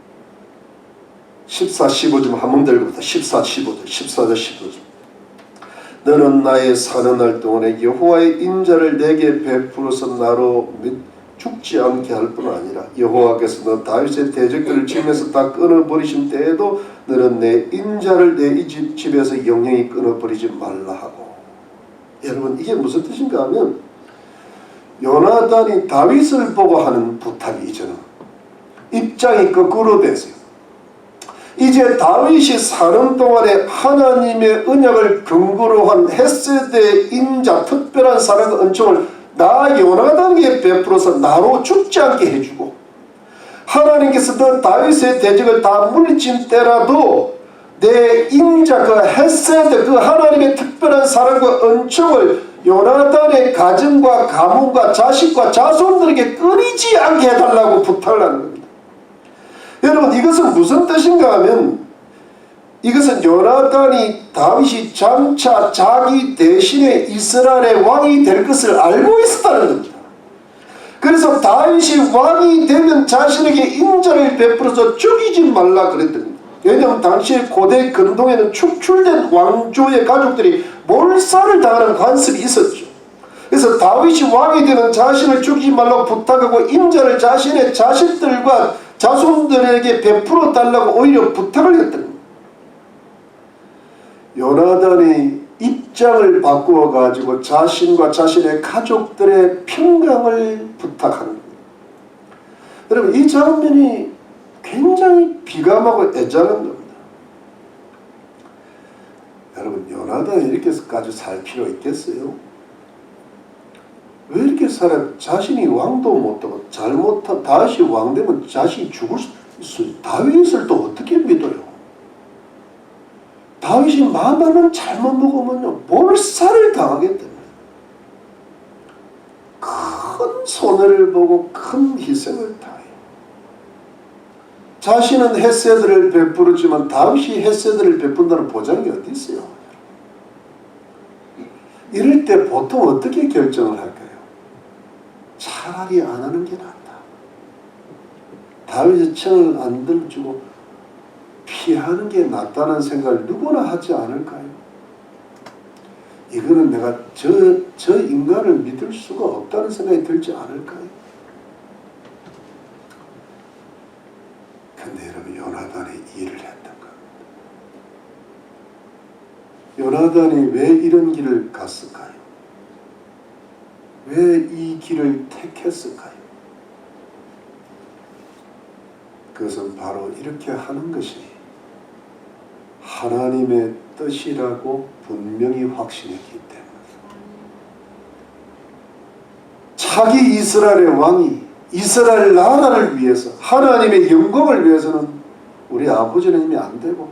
14, 15절 한 번 더 읽어보자. 14, 15절 14절 15절 너는 나의 사는 날 동안에 여호와의 인자를 내게 베풀어서 나로 죽지 않게 할 뿐 아니라 여호와께서 너 다윗의 대적들을 치면서 다 끊어버리신 때에도 너는 내 인자를 내 이 집에서 영영히 끊어버리지 말라 하고. 여러분 이게 무슨 뜻인가 하면 요나단이 다윗을 보고 하는 부탁이 이제는 입장이 거꾸로 됐어요. 이제 다윗이 사는 동안에 하나님의 언약을 근거로 한 헤세드의 인자 특별한 사랑과 은총을 나 요나단에게 베풀어서 나로 죽지 않게 해주고 하나님께서 너 다윗의 대적을 다 물리친 때라도 내 인자 그 헤세드 그 하나님의 특별한 사랑과 은총을 요나단의 가정과 가문과 자식과 자손들에게 끊이지 않게 해달라고 부탁을 하는 겁니다. 여러분 이것은 무슨 뜻인가 하면 이것은 요나단이 다윗이 장차 자기 대신에 이스라엘의 왕이 될 것을 알고 있었다는 겁니다. 그래서 다윗이 왕이 되면 자신에게 인자를 베풀어서 죽이지 말라 그랬더니 왜냐하면 당시에 고대 근동에는 축출된 왕조의 가족들이 몰살을 당하는 관습이 있었죠. 그래서 다윗이 왕이 되면 자신을 죽이지 말라고 부탁하고 인자를 자신의 자식들과 자손들에게 베풀어 달라고 오히려 부탁을 했던 겁니다. 요나단이 입장을 바꾸어 가지고 자신과 자신의 가족들의 평강을 부탁하는 겁니다. 여러분 이 장면이 굉장히 비감하고 애잔한 겁니다. 여러분 요나단이 이렇게까지 살 필요 있겠어요? 왜 이렇게 살아? 자신이 왕도 못하고 잘못한 다윗이 왕되면 자신이 죽을 수 있어요. 다윗을 또 어떻게 믿어요? 다윗이 만만한 잘못 먹으면요 몰살을 당하기 때문에 큰 손해를 보고 큰 희생을 당해요. 자신은 헤세드를 베풀었지만 다윗이 헤세드를 베푼다는 보장이 어디 있어요? 이럴 때 보통 어떻게 결정을 할까요? 차라리 안 하는 게 낫다. 다윗의 청을 안 들어주고 피하는 게 낫다는 생각을 누구나 하지 않을까요? 이거는 내가 저 인간을 믿을 수가 없다는 생각이 들지 않을까요? 근데 여러분, 요나단이 일을 했던 겁니다. 요나단이 왜 이런 길을 갔을까요? 왜 이 길을 택했을까요? 그것은 바로 이렇게 하는 것이 하나님의 뜻이라고 분명히 확신했기 때문에, 자기 이스라엘의 왕이 이스라엘 나라를 위해서, 하나님의 영광을 위해서는 우리 아버지는 이미 안 되고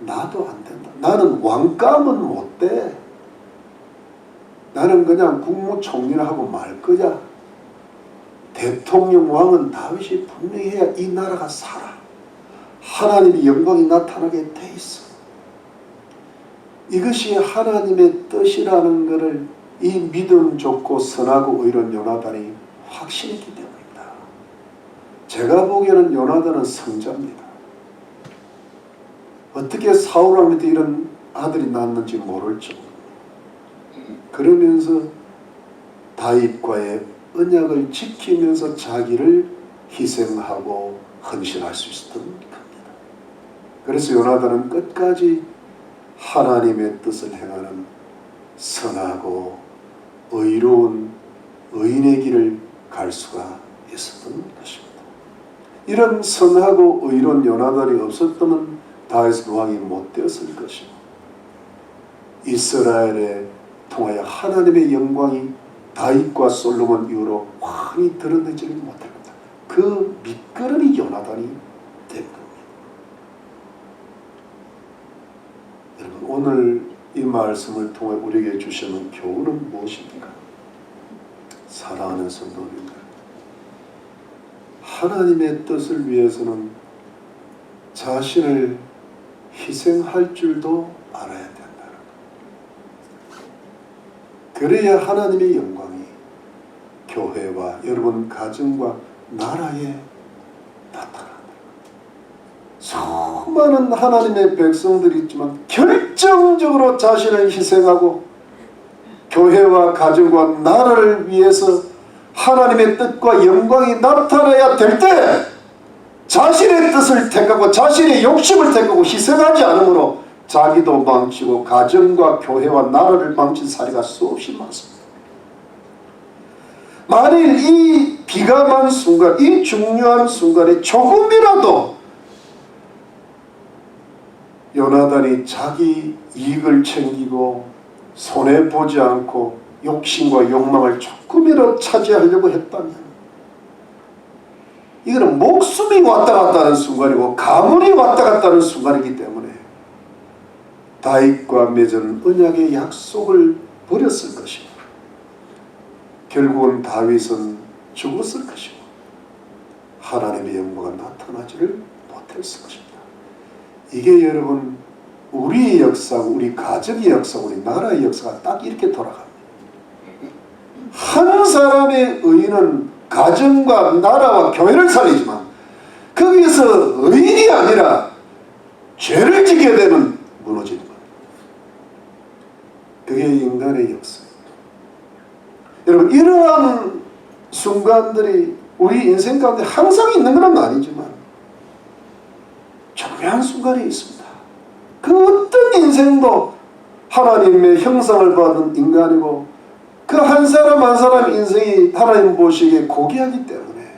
나도 안 된다. 나는 왕감은 못 돼. 나는 그냥 국무총리를 하고 말 거야. 대통령 왕은 다윗이 분명히 해야 이 나라가 살아. 하나님의 영광이 나타나게 돼 있어. 이것이 하나님의 뜻이라는 것을 이 믿음 좋고 선하고 의로운 요나단이 확신했기 때문입니다. 제가 보기에는 요나단은 성자입니다. 어떻게 사울왕한테 이런 아들이 낳았는지 모를 정도. 그러면서 다윗과의 언약을 지키면서 자기를 희생하고 헌신할 수 있었던 겁니다. 그래서 요나단은 끝까지 하나님의 뜻을 행하는 선하고 의로운 의인의 길을 갈 수가 있었던 것입니다. 이런 선하고 의로운 요나단이 없었다면 다윗 왕이 못 되었을 것이고, 이스라엘에 통하여 하나님의 영광이 다윗과 솔로몬 이후로 환히 드러내지를 못할 겁니다. 그 밑거름이 요나단이 된 겁니다. 여러분, 오늘 이 말씀을 통해 우리에게 주시는 교훈은 무엇입니까? 사랑하는 성도님들, 하나님의 뜻을 위해서는 자신을 희생할 줄도 알아야 된다는 것. 그래야 하나님의 영광이 교회와 여러분 가정과 나라에 나타난다. 수많은 하나님의 백성들이 있지만 결정적으로 자신을 희생하고 교회와 가정과 나라를 위해서 하나님의 뜻과 영광이 나타나야 될 때 자신의 뜻을 택하고 자신의 욕심을 택하고 희생하지 않으므로 자기도 망치고 가정과 교회와 나라를 망친 사례가 수없이 많습니다. 만일 이 비감한 순간, 이 중요한 순간에 조금이라도 요나단이 자기 이익을 챙기고 손해보지 않고 욕심과 욕망을 조금이라도 차지하려고 했다면, 이거는 목숨이 왔다 갔다 하는 순간이고 가문이 왔다 갔다 하는 순간이기 때문에 다윗과 맺은 언약의 약속을 버렸을 것이고 결국은 다윗은 죽었을 것이고 하나님의 영광이 나타나지를 못했을 것입니다. 이게 여러분, 우리의 역사고 우리 가정의 역사고 우리 나라의 역사가 딱 이렇게 돌아갑니다. 한 사람의 의인은 가정과 나라와 교회를 살리지만 거기에서 의인이 아니라 죄를 지게 되면 무너지는 겁니다. 그게 인간의 역사입니다. 여러분, 이러한 순간들이 우리 인생 가운데 항상 있는 건 아니지만 중요한 순간이 있습니다. 그 어떤 인생도 하나님의 형상을 받은 인간이고 그 한 사람 한 사람 인생이 하나님 보시기에 고귀하기 때문에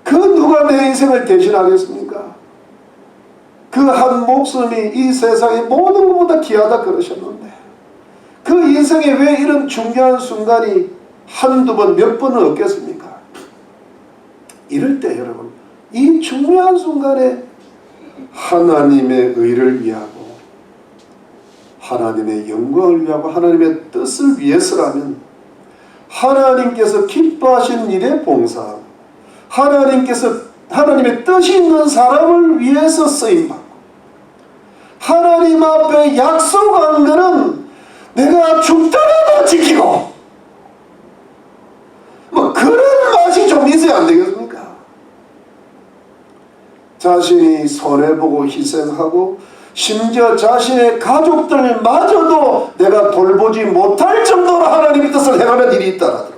그 누가 내 인생을 대신하겠습니까? 그 한 목숨이 이 세상의 모든 것보다 귀하다 그러셨는데 그 인생에 왜 이런 중요한 순간이 한두 번 몇 번은 없겠습니까? 이럴 때 여러분, 이 중요한 순간에 하나님의 의를 위하고 하나님의 영광을 위하고 하나님의 뜻을 위해서라면 하나님께서 기뻐하시는 일에 봉사하고 하나님의 뜻이 있는 사람을 위해서 쓰임받고 하나님 앞에 약속한 것은 내가 죽더라도 지키고 뭐 그런 맛이 좀 있어야 안 되겠습니까? 자신이 손해보고 희생하고 심지어 자신의 가족들마저도 내가 돌보지 못할 정도로 하나님의 뜻을 행하는 일이 있다 하더라도,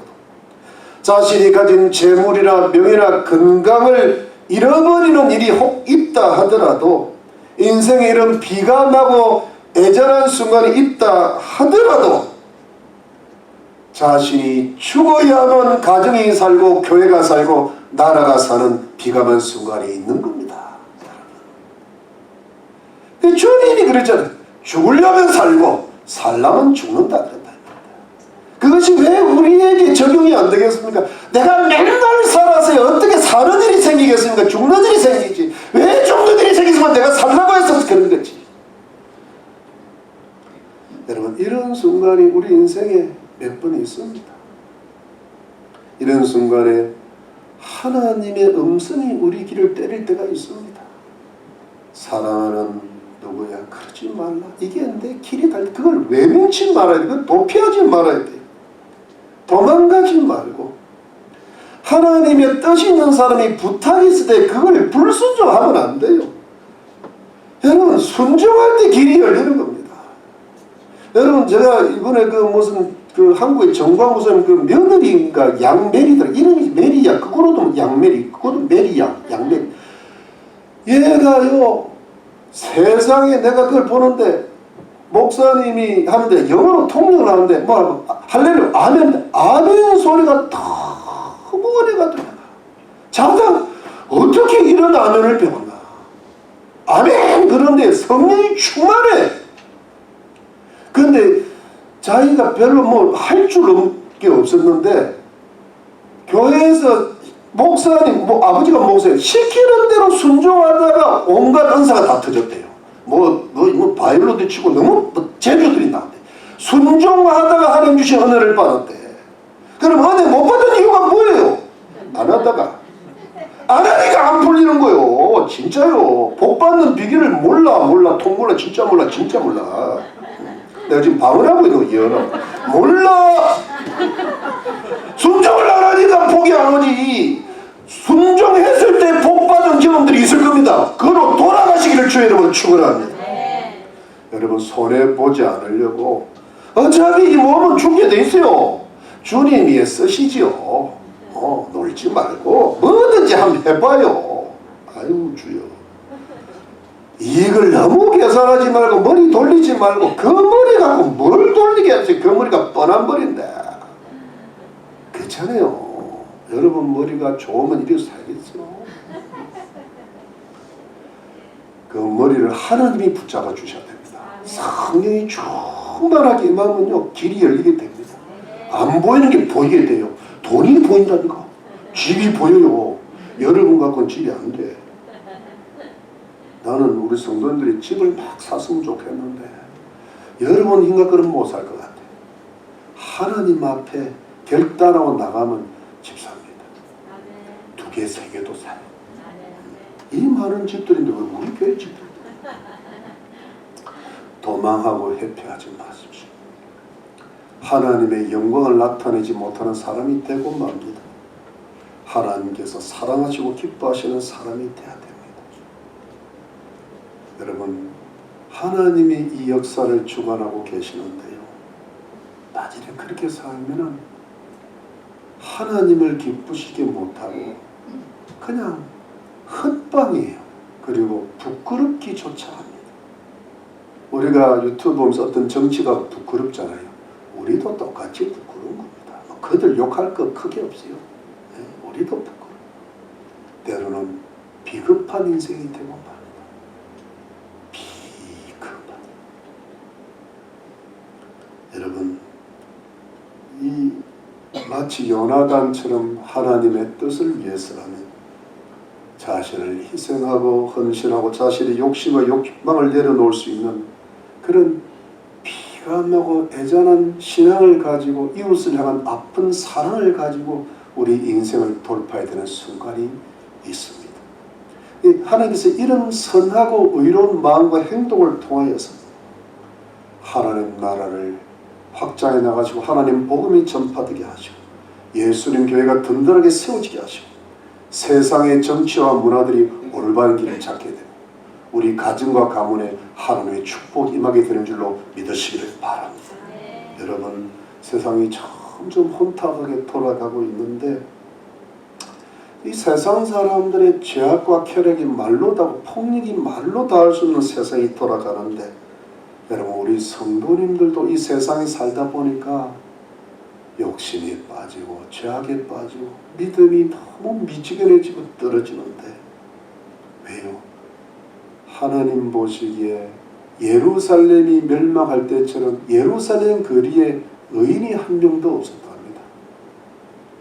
자신이 가진 재물이나 명예나 건강을 잃어버리는 일이 혹 있다 하더라도, 인생에 이런 비가 나고 애절한 순간이 있다 하더라도 자신이 죽어야만 가정이 살고 교회가 살고 나라가 사는 비감한 순간이 있는 겁니다. 주님이 그랬잖아요. 죽으려면 살고 살려면 죽는다. 그것이 왜 우리에게 적용이 안 되겠습니까? 내가 맨날 살아서 어떻게 사는 일이 생기겠습니까? 죽는 일이 생기지. 왜 죽는 일이 생기지만 내가 살라고 해서 그런 거지. 여러분, 이런 순간이 우리 인생에 몇 번 있습니다. 이런 순간에 하나님의 음성이 우리 귀를 때릴 때가 있습니다. 사랑하는 누구야, 그러지 말라. 이게 내 길이 달, 그걸 외면치 말아야 돼. 그걸 도피하지 말아야 돼. 도망가지 말고, 하나님의 뜻이 있는 사람이 부탁이 있을 때 그걸 불순종하면 안 돼요. 여러분, 순종할 때 길이 열리는 겁니다. 여러분, 제가 이번에 한국의 정광우선 며느리인가 양메리더라. 이름이 메리야. 그거로도 양메리. 그것도 메리야. 양메리. 얘가요, 세상에 내가 그걸 보는데, 목사님이 하는데 영어로 통역을 하는데 뭐 할렐루야 아멘 소리가 너무 어려가 들어가. 자다 어떻게 이런 아멘을 배웠나. 아멘. 그런데 성령이 충만해. 근데 자기가 별로 뭐 할 줄 게 없었는데 교회에서 목사님, 아버지가 목사님 시키는 대로 순종하다가 온갖 은사가 다 터졌대요. 바이올로도 치고 너무 재주들이 나한테 순종하다가 하나님 주신 은혜를 받았대. 그럼 은혜 못 받은 이유가 뭐예요? 안 하다가 안 하니까 안 풀리는 거요. 진짜요. 복 받는 비결을 몰라 진짜 몰라. 내가 지금 방언하고 있는 거 이해하나? 몰라. 순종을 안 하니까 복이 안 오지. 순종했을 때 복 받은 경험들이 있을 겁니다. 그로 돌아가시기를 주의 이름으로 축원합니다. 여러분, 손해보지 않으려고, 어차피 이 몸은 죽게 돼 있어요. 주님이 쓰시지요. 놀지 말고 뭐든지 한번 해봐요. 아유 주여. 이걸 너무 계산하지 말고 머리 돌리지 말고, 그 머리 갖고 뭘 돌리게 하세요. 그 머리가 뻔한 머리인데. 그렇잖아요. 여러분 머리가 좋으면 이래서 살겠어요. 그 머리를 하나님이 붙잡아 주셔야 됩니다. 성령이 충만하게 임하면요, 길이 열리게 됩니다. 안 보이는 게 보이게 돼요. 돈이 보인다니까. 집이 보여요. 여러분 갖고는 집이 안 돼. 나는 우리 성도님들이 집을 막 샀으면 좋겠는데 여러분 인간들은 못 살 것 같아. 하나님 앞에 결단하고 나가면 집 삽니다. 2개, 3개도 사요. 이 많은 집들인데 왜 우리 교회 집들? 도망하고 회피하지 마십시오. 하나님의 영광을 나타내지 못하는 사람이 되고 맙니다. 하나님께서 사랑하시고 기뻐하시는 사람이 되어야 됩니다. 여러분, 하나님이 이 역사를 주관하고 계시는데요, 나중에 그렇게 살면은 하나님을 기쁘시게 못하고 그냥 헛방이에요. 그리고 부끄럽기조차 합니다. 우리가 유튜브 보면서 어떤 정치가 부끄럽잖아요. 우리도 똑같이 부끄러운 겁니다. 그들 욕할 거 크게 없어요. 네, 우리도 부끄러워. 때로는 비겁한 인생이 되고 맙니다. 비겁한. 여러분, 이 마치 요나단처럼 하나님의 뜻을 위해서라면 자신을 희생하고 헌신하고 자신의 욕심과 욕망을 내려놓을 수 있는 그런 비감하고 애잔한 신앙을 가지고 이웃을 향한 아픈 사랑을 가지고 우리 인생을 돌파해야 되는 순간이 있습니다. 하나님께서 이런 선하고 의로운 마음과 행동을 통하여서 하나님 나라를 확장해 나가시고 하나님 복음이 전파되게 하시고 예수님 교회가 든든하게 세워지게 하시고 세상의 정치와 문화들이 올바른 길을 찾게 되고 우리 가정과 가문에 하나님의 축복이 임하게 되는 줄로 믿으시기를 바랍니다. 여러분, 세상이 점점 혼탁하게 돌아가고 있는데 이 세상 사람들의 죄악과 쾌락이 말로 다 폭력이 말로 닿을 수 없는 세상이 돌아가는데, 여러분, 우리 성도님들도 이 세상에 살다 보니까 욕심이 빠지고 죄악에 빠지고 믿음이 너무 미지근해지고 떨어지는데, 왜요? 하나님 보시기에 예루살렘이 멸망할 때처럼 예루살렘 거리에 의인이 한 명도 없었답니다.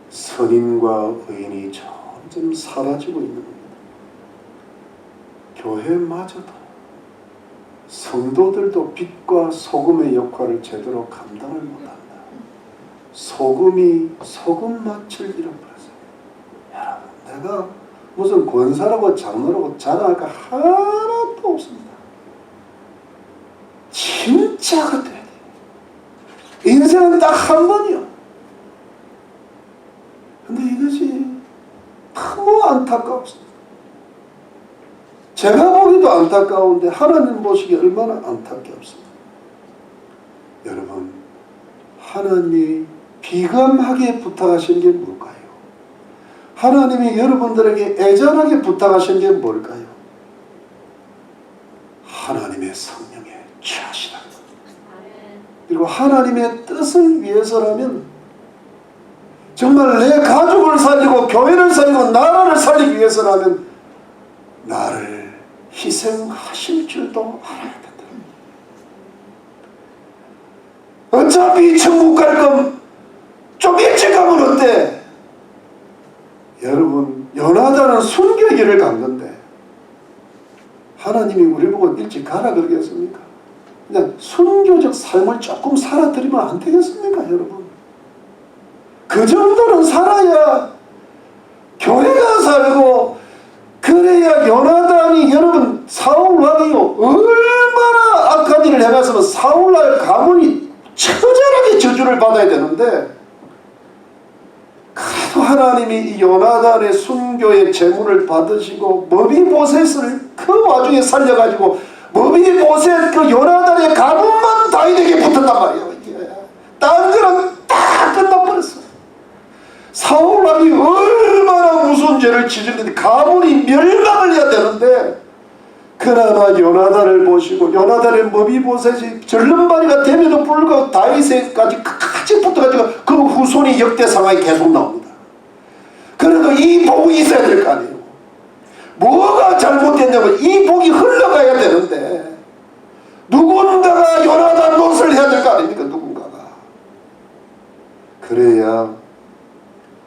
선인과 의인이 점점 사라지고 있는 겁니다. 교회마저도, 성도들도 빛과 소금의 역할을 제대로 감당을 못한다. 소금이 소금 맛을 잃어버렸어요. 여러분, 내가 무슨 권사라고 장로라고 자랑할 거 하나도 없습니다. 진짜가 돼야 돼요. 인생은 딱 한 번이요. 근데 이것이 너무 안타깝습니다. 제가 보기도 안타까운데 하나님 보시기 얼마나 안타깝습니다. 여러분, 하나님이 비감하게 부탁하신 게 뭘까요? 하나님이 여러분들에게 애절하게 부탁하신 게 뭘까요? 하나님의 성령에 취하시라. 그리고 하나님의 뜻을 위해서라면, 정말 내 가족을 살리고 교회를 살리고 나라를 살리기 위해서라면 나를 희생하실 줄도 알아야 된다. 어차피 천국 갈 거면 좀 일찍 가면 어때? 여러분, 요나단은 순교의 길을 간 건데 하나님이 우리 보고 일찍 가라 그러겠습니까? 그냥 순교적 삶을 조금 살아드리면 안 되겠습니까, 여러분? 그 정도는 살아야 교회가 살고, 그래야 요나단이, 여러분, 사울 왕이요, 얼마나 악한 일을 해갔으면 사울의 가문이 처절하게 저주를 받아야 되는데, 그래도 하나님이 이 요나단의 순교의 제물을 받으시고 머비보셋을 그 와중에 살려가지고 머비보셋 그 요나단의 가문만 다윗에게 붙었단 말이에요. 딴 거랑 다 끝나버렸어. 사울 왕이 얼마나 무서운 죄를 지었는데 가문이 멸망을 해야 되는데, 그나마 요나단을 보시고 요나단의 머비보셋이 절름발이가 됨에도 불구하고 다윗에까지 끝까지 붙어가지고 그 후손이 역대 상황이 계속 나옵니다. 그래도 이 복이 있어야 될 거 아니에요. 뭐가 잘못됐냐면 이 복이 흘러가야 되는데 누군가가 요나단 노릇을 해야 될 거 아닙니까? 누군가가. 그래야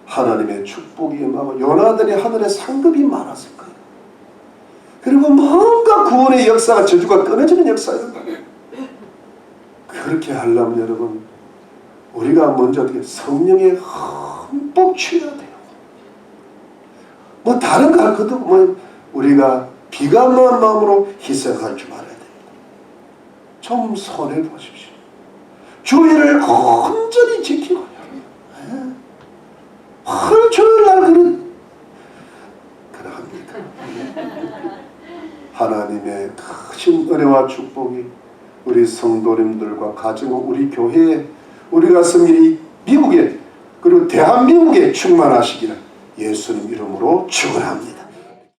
하나님의 축복이 임하고 요나단이 하늘에 상급이 많았을 거예요. 그리고 뭔가 구원의 역사가, 저주가 끊어지는 역사예요. 그렇게 하려면 여러분, 우리가 먼저 어떻게 성령에 흠뻑 취해야 돼요. 뭐 다른 거 할 것도 없고, 뭐 우리가 비감한 마음으로 희생할 줄 알아야 됩니다. 좀 손해 보십시오. 주의를 온전히 지키고, 하루 종일 날 그러합니다. 하나님의 크신 은혜와 축복이 우리 성도님들과 가정, 우리 교회에, 우리가 섬기는 이 미국에, 그리고 대한민국에 충만하시기를 예수님 이름으로 축원합니다.